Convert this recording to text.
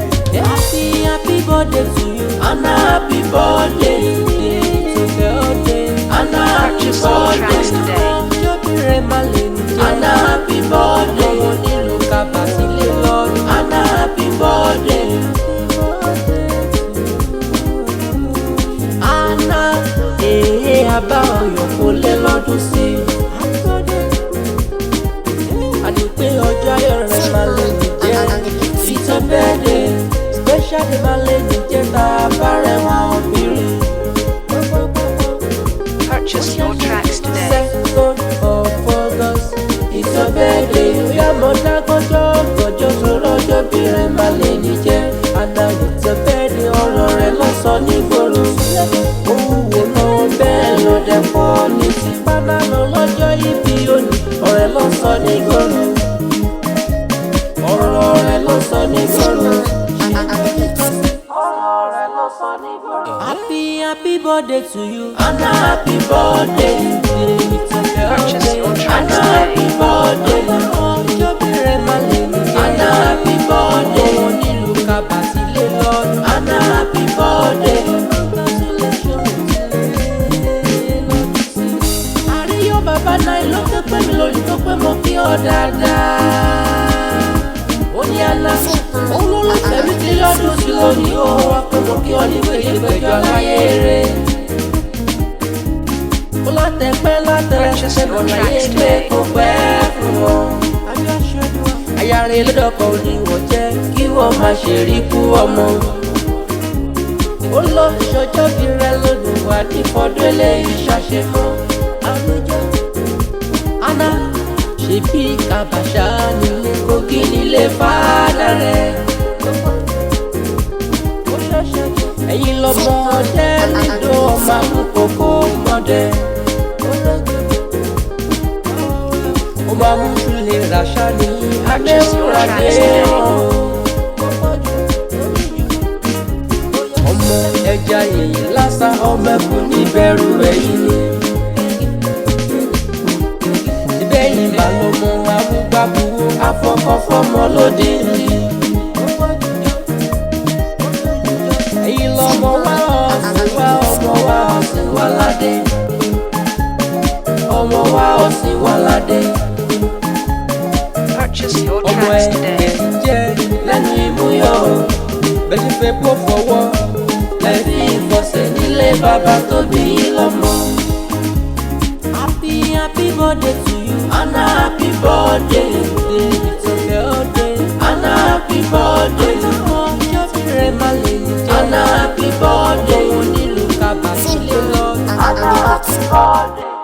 Happy birthday to you. Anna, happy birthday. It's your birthday. Anna, happy birthday. Anna, happy birthday. Anna, happy birthday. Anna, àbá ọyọ̀ kò lè lọ́dún sí i. Àdìpé ọjọ́ ayọ̀ rẹ̀ máa lè nìjẹ́. It's your birthday. Special day máa lè nìjẹ́ tá a bá rẹwọ̀n obìnrin. Purchase your tracks today. 2nd of August. It's your birthday. Bóyá mo dágọ́jọ́ gọ́jọ́ sọ̀rọ̀ ọjọ́ bí rẹ̀ máa lè nìjẹ́. Àná it's your birthday ọ̀rọ̀ rẹ̀ lọ́sọ̀ nígboro. Owó náà bẹ́ẹ̀ ló dẹ̀ pọ̀ ní ti pánánà lọ́jọ́ ìbí òní. Ọ̀rẹ́ lọ́sọ̀ nígboro. Ọ̀rọ̀ rẹ̀ lọ́sọ̀ nígboro. Happy birthday to you. Anna, happy birthday. Purchase your tracks Anna, happy birthday. Anna, happy birthday. Anna, happy birthday. Àríyó bàbá náà ló ké pé mi lórí tó pé mo kí ọ dáadáa. Ó ní Anna, òun ló lọ tẹ̀mí tí lọ́dún sí lónìí ó wá pé mo kí ọ ní gbèjègbèjọ láyé rẹ̀. Ó látẹ̀pẹ́ látẹ̀rẹ̀ kò láyé pé kò pẹ́ fún wọn. Ayáre lọ́dọ̀kọ̀ òdiwọ̀n jẹ́ kí wọ́n má ṣe rí kú ọmọ. Ó lọ ṣọjọ́ bí rẹ lónìí wà ní fọdún eléyìí ṣàṣemọ́. Anna, ṣe bí kàbàṣà nílé Kogi nílé fàdà rẹ̀. Ẹ̀yin lọ́mọ ọdẹ nídò ọmọ àmúkòkò mọ́dẹ. Ó máa mú sílé ràṣà ní adéwúradé ọ̀hún. Ọmọ ẹja yìí lásán ọmọ ẹkùn níbẹ̀rù ẹ̀yìn ni. Ìbẹ́yìn bá lọ́mọ amúgbàbúwò afọkọ̀fọ́mọ lóde ní. Ẹ̀yin lọ́mọ wá ọ̀sìn wá ọmọ wá ọ̀sìn wá ládé. Ọmọ wá ọ̀sìn wá ládé. Purchase your Ọmọ tracks ẹ̀ today. jẹ́ lẹ́nu ìmúyọ̀ bẹ́ẹ̀ ti fẹ́ pọ̀ fọwọ́ lẹ́bí ìfọ̀sẹ̀ nílé bàbá tó bí yín lọ́mọ. Happy birthday to you. Anna, happy birthday. It's your birthday. Anna, happy birthday. Anna, happy birthday. Anna, happy birthday.